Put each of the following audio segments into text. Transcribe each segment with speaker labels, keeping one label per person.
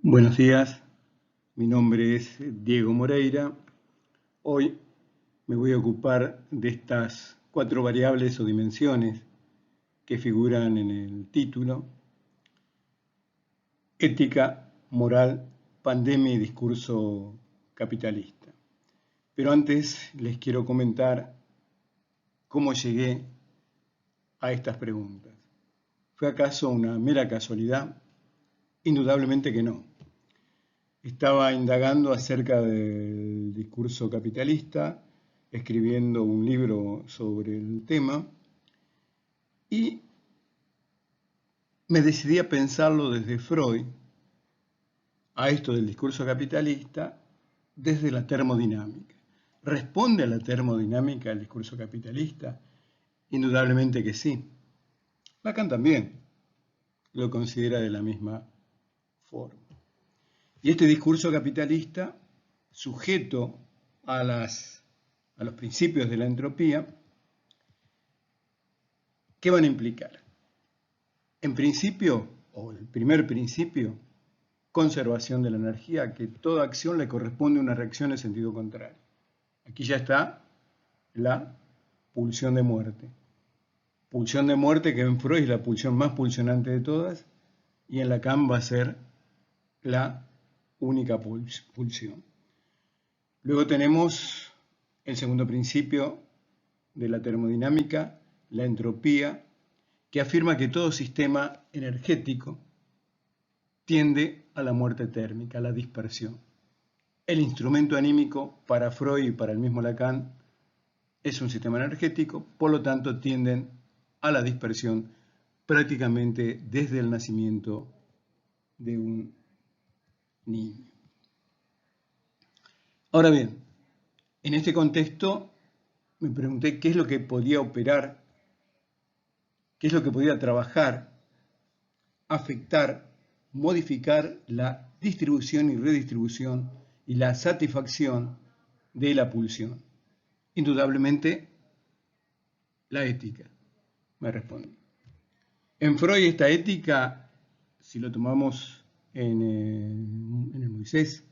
Speaker 1: Buenos días, mi nombre es Diego Moreira. Hoy me voy a ocupar de estas 4 variables o dimensiones que figuran en el título: ética, moral, pandemia y discurso capitalista. Pero antes les quiero comentar cómo llegué a estas preguntas. ¿Fue acaso una mera casualidad? Indudablemente que no. Estaba indagando acerca del discurso capitalista, escribiendo un libro sobre el tema, y me decidí a pensarlo desde Freud, a esto del discurso capitalista, desde la termodinámica. ¿Responde a la termodinámica el discurso capitalista? Indudablemente que sí. Lacan también lo considera de la misma forma. Y este discurso capitalista, sujeto a los principios de la entropía, ¿qué van a implicar? En principio, o el primer principio, conservación de la energía, que toda acción le corresponde una reacción en sentido contrario. Aquí ya está la pulsión de muerte. Pulsión de muerte que en Freud es la pulsión más pulsionante de todas, y en Lacan va a ser la única pulsión. Luego tenemos el segundo principio de la termodinámica, la entropía, que afirma que todo sistema energético tiende a la muerte térmica, a la dispersión. El instrumento anímico para Freud y para el mismo Lacan es un sistema energético, por lo tanto tienden a la dispersión prácticamente desde el nacimiento de un niño. Ahora bien, en este contexto me pregunté qué es lo que podía operar, qué es lo que podía trabajar, afectar, modificar la distribución y redistribución y la satisfacción de la pulsión. Indudablemente, la ética, me responde. En Freud esta ética, si lo tomamos en el Moisés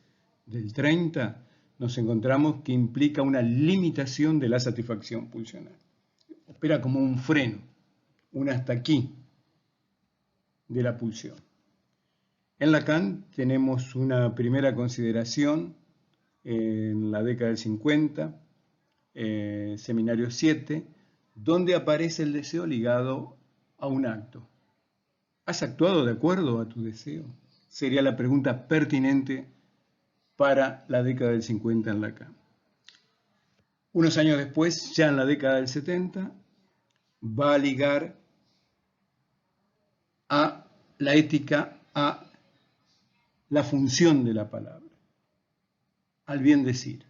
Speaker 1: del 30, nos encontramos que implica una limitación de la satisfacción pulsional. Opera como un freno, un hasta aquí de la pulsión. En Lacan tenemos una primera consideración en la década del 50, Seminario 7, donde aparece el deseo ligado a un acto. ¿Has actuado de acuerdo a tu deseo? Sería la pregunta pertinente para la década del 50 en Lacan. Unos años después, ya en la década del 70, va a ligar a la ética a la función de la palabra, al bien decir,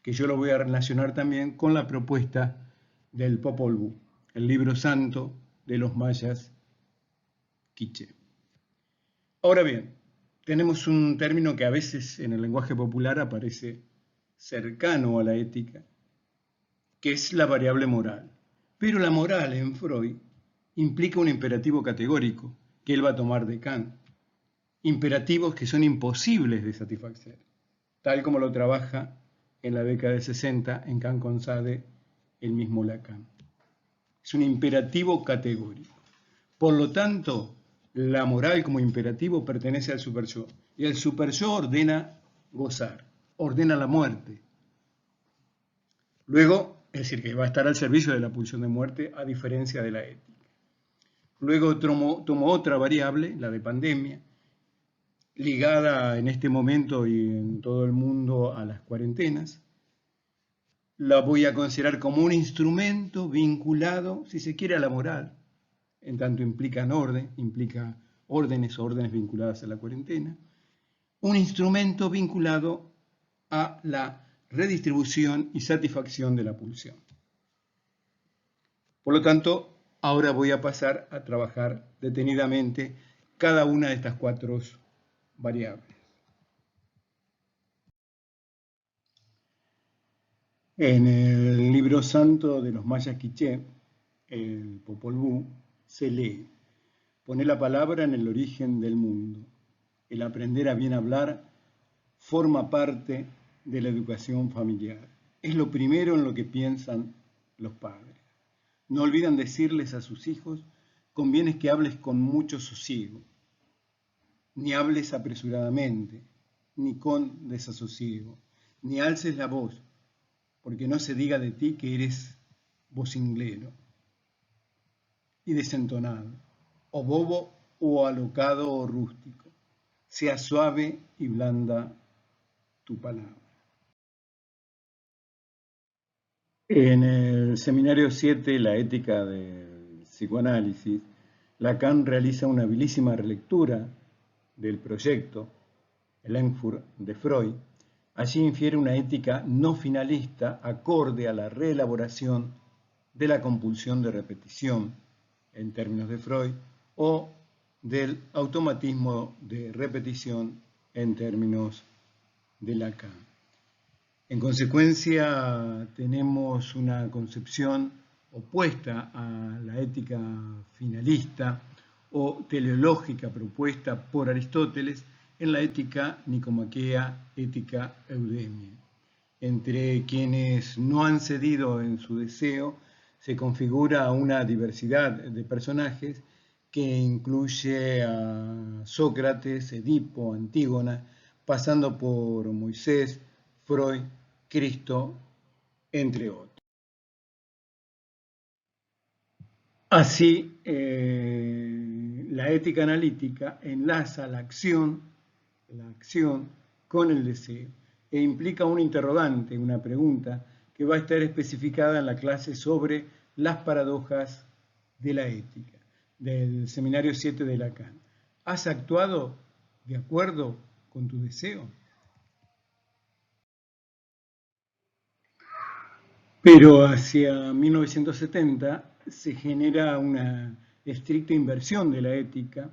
Speaker 1: que yo lo voy a relacionar también con la propuesta del Popol Vuh, el libro santo de los mayas quiché. Ahora bien, tenemos un término que a veces en el lenguaje popular aparece cercano a la ética, que es la variable moral. Pero la moral en Freud implica un imperativo categórico que él va a tomar de Kant. Imperativos que son imposibles de satisfacer, tal como lo trabaja en la década del 60 en Kant con Sade el mismo Lacan. Es un imperativo categórico. Por lo tanto, la moral como imperativo pertenece al super-yo. Y el super-yo ordena gozar, ordena la muerte. Luego, es decir, que va a estar al servicio de la pulsión de muerte, a diferencia de la ética. Luego tomo otra variable, la de pandemia, ligada en este momento y en todo el mundo a las cuarentenas. La voy a considerar como un instrumento vinculado, si se quiere, a la moral, en tanto implica órdenes vinculadas a la cuarentena, un instrumento vinculado a la redistribución y satisfacción de la pulsión. Por lo tanto, ahora voy a pasar a trabajar detenidamente cada una de estas 4 variables. En el libro santo de los mayas quiché, el Popol Vuh, se lee: pone la palabra en el origen del mundo. el aprender a bien hablar, forma parte de la educación familiar. Es lo primero en lo que piensan los padres. No olvidan decirles a sus hijos: conviene que hables con mucho sosiego, ni hables apresuradamente, ni con desasosiego, ni alces la voz, porque no se diga de ti que eres vocinglero y desentonado, o bobo o alocado o rústico. Sea suave y blanda tu palabra. En el seminario 7, la ética del psicoanálisis, Lacan realiza una habilísima relectura del proyecto, el Enfur de Freud. Allí infiere una ética no finalista acorde a la reelaboración de la compulsión de repetición, en términos de Freud, o del automatismo de repetición, en términos de Lacan. En consecuencia, tenemos una concepción opuesta a la ética finalista o teleológica propuesta por Aristóteles en la ética nicomaquea, ética eudemia. Entre quienes no han cedido en su deseo, se configura una diversidad de personajes que incluye a Sócrates, Edipo, Antígona, pasando por Moisés, Freud, Cristo, entre otros. Así, la ética analítica enlaza la acción con el deseo e implica un interrogante, una pregunta, que va a estar especificada en la clase sobre las paradojas de la ética, del seminario 7 de Lacan. ¿Has actuado de acuerdo con tu deseo? Pero hacia 1970 se genera una estricta inversión de la ética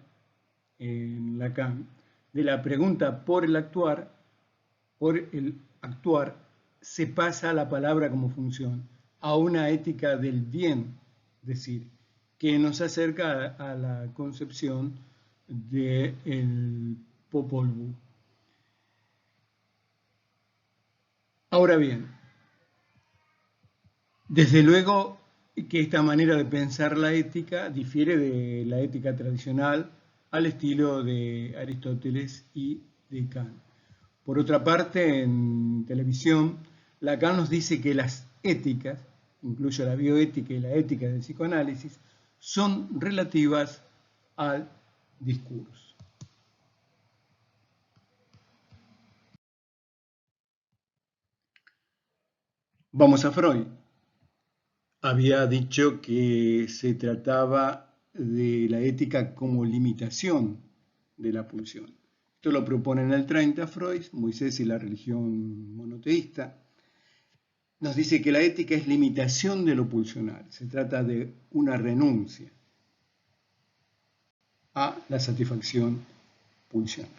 Speaker 1: en Lacan, de la pregunta por el actuar, se pasa a la palabra como función, a una ética del bien decir, que nos acerca a la concepción del Popol Vuh. Ahora bien, desde luego que esta manera de pensar la ética difiere de la ética tradicional al estilo de Aristóteles y de Kant. Por otra parte, en televisión, Lacan nos dice que las éticas, incluyo la bioética y la ética del psicoanálisis, son relativas al discurso. Vamos a Freud. Había dicho que se trataba de la ética como limitación de la pulsión. Esto lo propone en el 30 Freud, Moisés y la religión monoteísta. Nos dice que la ética es limitación de lo pulsional. Se trata de una renuncia a la satisfacción pulsional.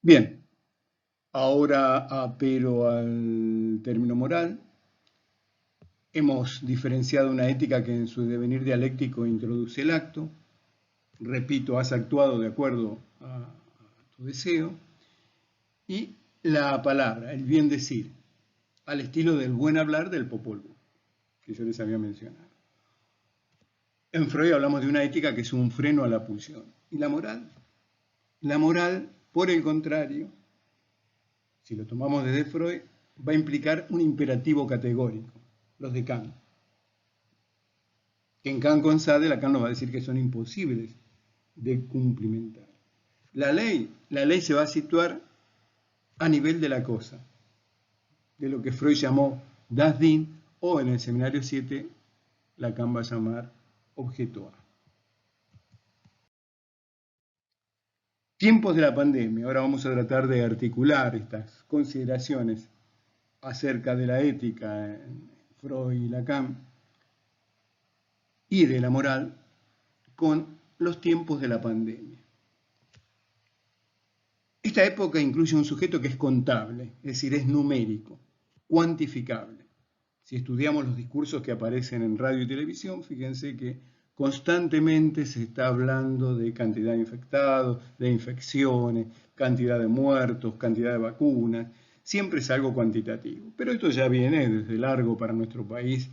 Speaker 1: Bien, ahora apelo al término moral. Hemos diferenciado una ética que en su devenir dialéctico introduce el acto. Repito, has actuado de acuerdo a tu deseo. Y la palabra, el bien decir, al estilo del buen hablar del Popol Vuh, que yo les había mencionado. En Freud hablamos de una ética que es un freno a la pulsión. ¿Y la moral? La moral, por el contrario, si lo tomamos desde Freud, va a implicar un imperativo categórico, los de Kant. En Kant con Sade, Lacan nos va a decir que son imposibles de cumplimentar. La ley se va a situar a nivel de la cosa, de lo que Freud llamó das Ding, o en el seminario 7, Lacan va a llamar objeto A. Tiempos de la pandemia. Ahora vamos a tratar de articular estas consideraciones acerca de la ética en Freud y Lacan y de la moral con los tiempos de la pandemia. Esta época incluye un sujeto que es contable, es decir, es numérico, cuantificable. Si estudiamos los discursos que aparecen en radio y televisión, fíjense que Constantemente se está hablando de cantidad de infectados, de infecciones, cantidad de muertos, cantidad de vacunas. Siempre es algo cuantitativo. Pero esto ya viene desde largo para nuestro país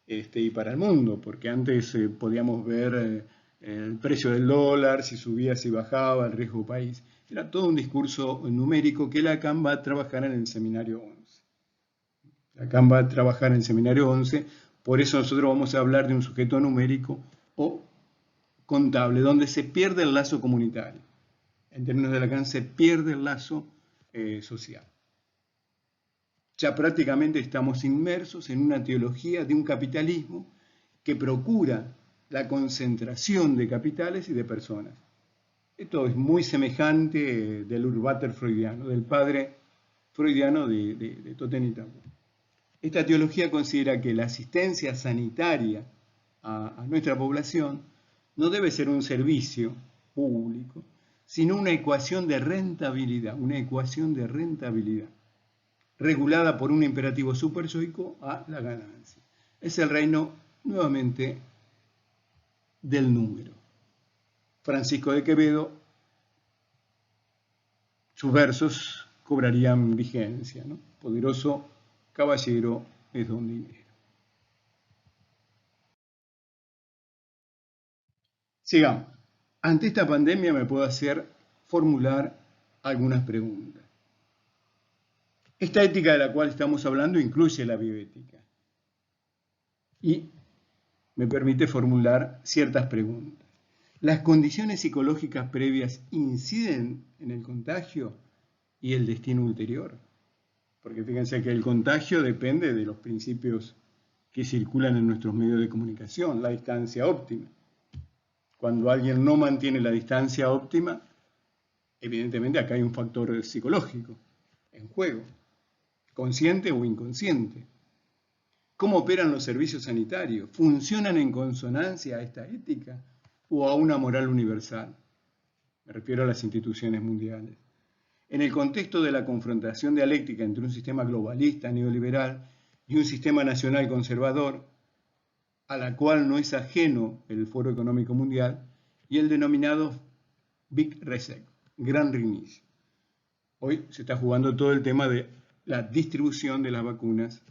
Speaker 1: y para el mundo, porque antes podíamos ver el precio del dólar, si subía, si bajaba, el riesgo país. Era todo un discurso numérico que Lacan va a trabajar en el seminario 11. Lacan va a trabajar en el seminario 11, por eso nosotros vamos a hablar de un sujeto numérico o contable, donde se pierde el lazo comunitario. En términos de Lacan se pierde el lazo social. Ya prácticamente estamos inmersos en una teología de un capitalismo que procura la concentración de capitales y de personas. Esto es muy semejante del Urbater freudiano, del padre freudiano de Totem y Tabú. Esta teología considera que la asistencia sanitaria a nuestra población no debe ser un servicio público, sino una ecuación de rentabilidad, regulada por un imperativo superyoico a la ganancia. Es el reino, nuevamente, del número. Francisco de Quevedo, sus versos cobrarían vigencia, ¿no? Poderoso caballero es don dinero. Sigamos. Ante esta pandemia me puedo formular algunas preguntas. Esta ética de la cual estamos hablando incluye la bioética y me permite formular ciertas preguntas. ¿Las condiciones psicológicas previas inciden en el contagio y el destino ulterior? Porque fíjense que el contagio depende de los principios que circulan en nuestros medios de comunicación, la distancia óptima. Cuando alguien no mantiene la distancia óptima, evidentemente acá hay un factor psicológico en juego, consciente o inconsciente. ¿Cómo operan los servicios sanitarios? ¿Funcionan en consonancia a esta ética o a una moral universal? Me refiero a las instituciones mundiales. En el contexto de la confrontación dialéctica entre un sistema globalista neoliberal y un sistema nacional conservador, a la cual no es ajeno el Foro Económico Mundial y el denominado Big Reset, Gran Reinicio. Hoy se está jugando todo el tema de la distribución de las vacunas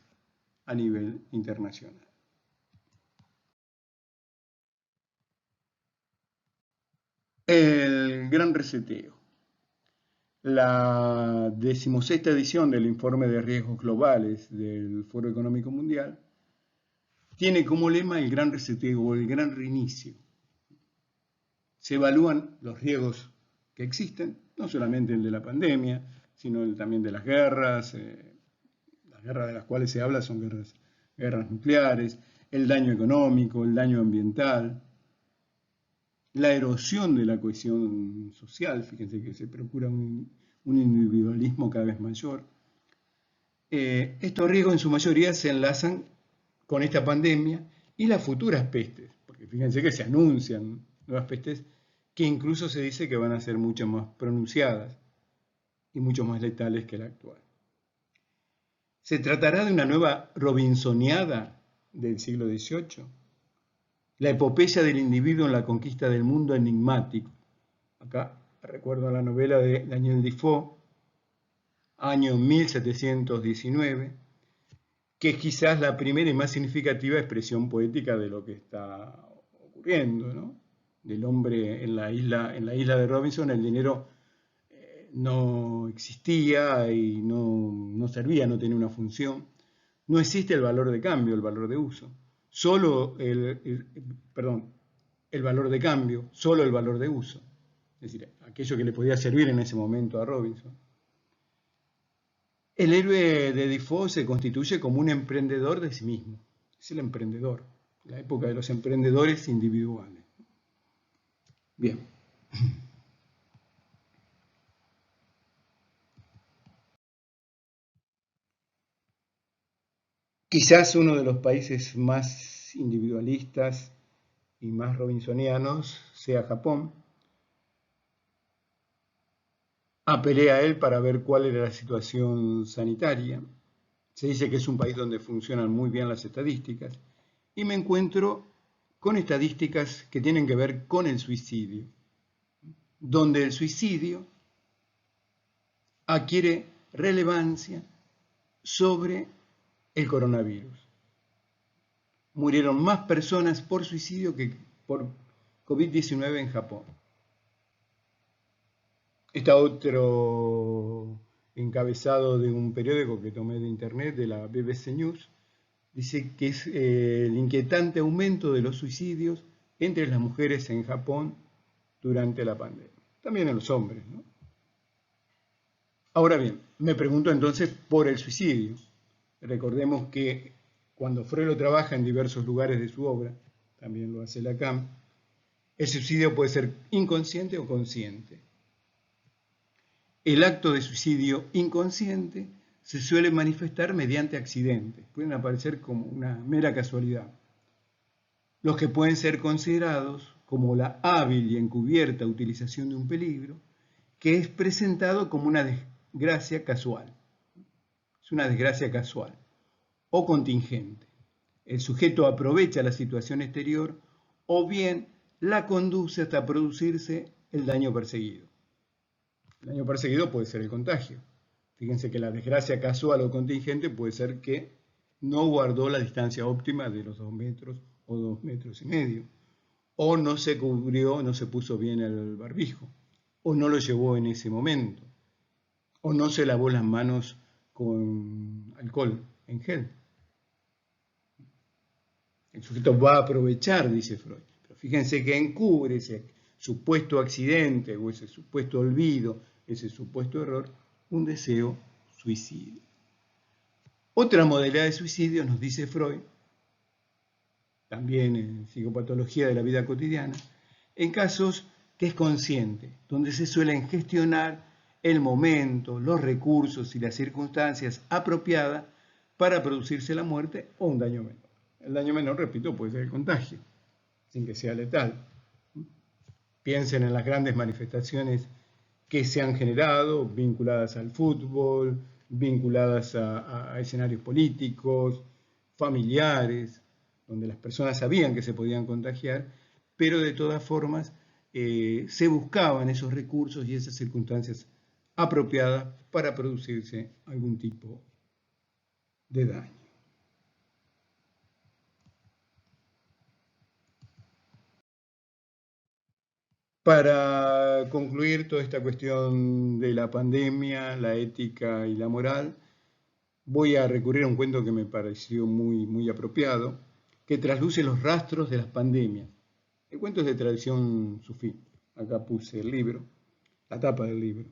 Speaker 1: a nivel internacional. El Gran Reseteo. La 16ª edición del Informe de Riesgos Globales del Foro Económico Mundial tiene como lema el Gran Reseteo o el Gran Reinicio. Se evalúan los riesgos que existen, no solamente el de la pandemia, sino también de las guerras de las cuales se habla son guerras nucleares, el daño económico, el daño ambiental, la erosión de la cohesión social, fíjense que se procura un individualismo cada vez mayor. Estos riesgos en su mayoría se enlazan con esta pandemia y las futuras pestes, porque fíjense que se anuncian nuevas pestes que incluso se dice que van a ser mucho más pronunciadas y mucho más letales que la actual. ¿Se tratará de una nueva Robinsoniada del siglo XVIII? La epopeya del individuo en la conquista del mundo enigmático. Acá recuerdo la novela de Daniel Defoe, año 1719, que es quizás la primera y más significativa expresión poética de lo que está ocurriendo, ¿no? Del hombre en la isla de Robinson, el dinero no existía y no servía, no tenía una función. No existe el valor de cambio, el valor de uso. Solo el valor de cambio, solo el valor de uso. Es decir, aquello que le podía servir en ese momento a Robinson. El héroe de Defoe se constituye como un emprendedor de sí mismo. Es el emprendedor, la época de los emprendedores individuales. Bien. Quizás uno de los países más individualistas y más robinsonianos sea Japón. Apelé a él para ver cuál era la situación sanitaria. Se dice que es un país donde funcionan muy bien las estadísticas y me encuentro con estadísticas que tienen que ver con el suicidio, donde el suicidio adquiere relevancia sobre el coronavirus. Murieron más personas por suicidio que por COVID-19 en Japón. Está otro encabezado de un periódico que tomé de internet, de la BBC News, dice que es el inquietante aumento de los suicidios entre las mujeres en Japón durante la pandemia. También en los hombres, ¿no? Ahora bien, me pregunto entonces por el suicidio. Recordemos que cuando Freud lo trabaja en diversos lugares de su obra, también lo hace Lacan, el suicidio puede ser inconsciente o consciente. El acto de suicidio inconsciente se suele manifestar mediante accidentes, pueden aparecer como una mera casualidad. Los que pueden ser considerados como la hábil y encubierta utilización de un peligro, que es presentado como una desgracia casual. Es una desgracia casual o contingente. El sujeto aprovecha la situación exterior o bien la conduce hasta producirse el daño perseguido. El daño perseguido puede ser el contagio. Fíjense que la desgracia casual o contingente puede ser que no guardó la distancia óptima de los 2 metros o 2,5 metros, o no se cubrió, no se puso bien el barbijo, o no lo llevó en ese momento, o no se lavó las manos con alcohol en gel. El sujeto va a aprovechar, dice Freud, pero fíjense que encubre ese supuesto accidente o ese supuesto olvido, ese supuesto error, un deseo suicida. Otra modalidad de suicidio, nos dice Freud, también en psicopatología de la vida cotidiana, en casos que es consciente, donde se suelen gestionar el momento, los recursos y las circunstancias apropiadas para producirse la muerte o un daño menor. El daño menor, repito, puede ser el contagio, sin que sea letal. Piensen en las grandes manifestaciones que se han generado, vinculadas al fútbol, vinculadas a escenarios políticos, familiares, donde las personas sabían que se podían contagiar, pero de todas formas se buscaban esos recursos y esas circunstancias apropiadas para producirse algún tipo de daño. Para concluir toda esta cuestión de la pandemia, la ética y la moral, voy a recurrir a un cuento que me pareció muy apropiado, que trasluce los rastros de las pandemias. El cuento es de tradición sufí. Acá puse el libro, la tapa del libro.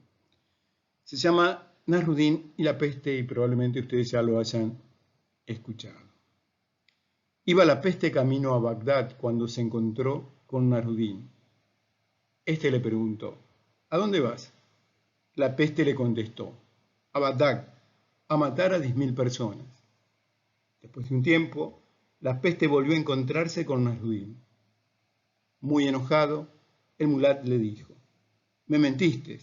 Speaker 1: Se llama Nasruddin y la peste y probablemente ustedes ya lo hayan escuchado. Iba la peste camino a Bagdad cuando se encontró con Nasruddin. Este le preguntó, ¿a dónde vas? La peste le contestó, a Bagdad, a matar a 10.000 personas. Después de un tiempo, la peste volvió a encontrarse con Nasruddin. Muy enojado, el mulat le dijo, me mentiste,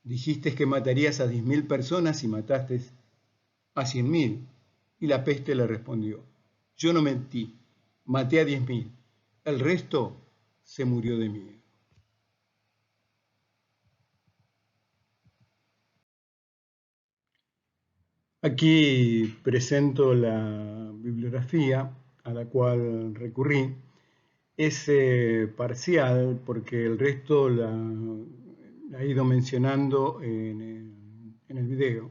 Speaker 1: dijiste que matarías a 10.000 personas y mataste a 100.000. Y la peste le respondió, yo no mentí, maté a 10.000, el resto se murió de miedo. Aquí presento la bibliografía a la cual recurrí. Es parcial porque el resto la he ido mencionando en el video.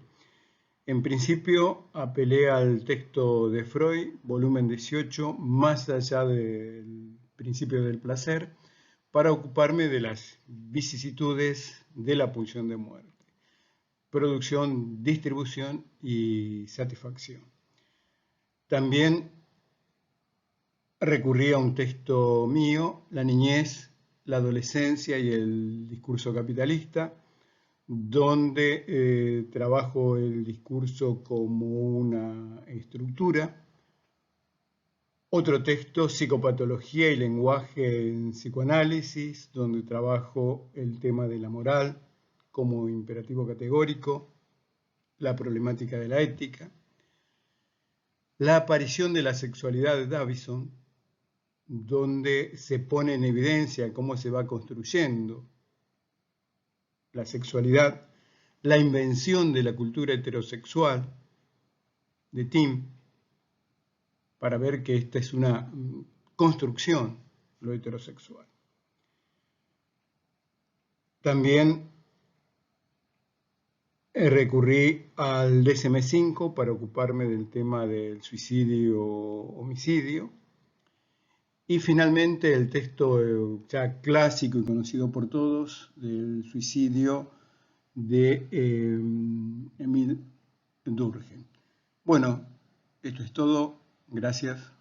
Speaker 1: En principio apelé al texto de Freud, volumen 18, Más allá del principio del placer, para ocuparme de las vicisitudes de la pulsión de muerte. Producción, distribución y satisfacción. También recurrí a un texto mío, La niñez, la adolescencia y el discurso capitalista, donde trabajo el discurso como una estructura. Otro texto, Psicopatología y lenguaje en psicoanálisis, donde trabajo el tema de la moral como imperativo categórico, la problemática de la ética, la aparición de la sexualidad de Davison, donde se pone en evidencia cómo se va construyendo la sexualidad, la invención de la cultura heterosexual de Tim, para ver que esta es una construcción, lo heterosexual. También recurrí al DSM-5 para ocuparme del tema del suicidio-homicidio. Y finalmente el texto ya clásico y conocido por todos del suicidio de Emile Durkheim. Bueno, esto es todo. Gracias.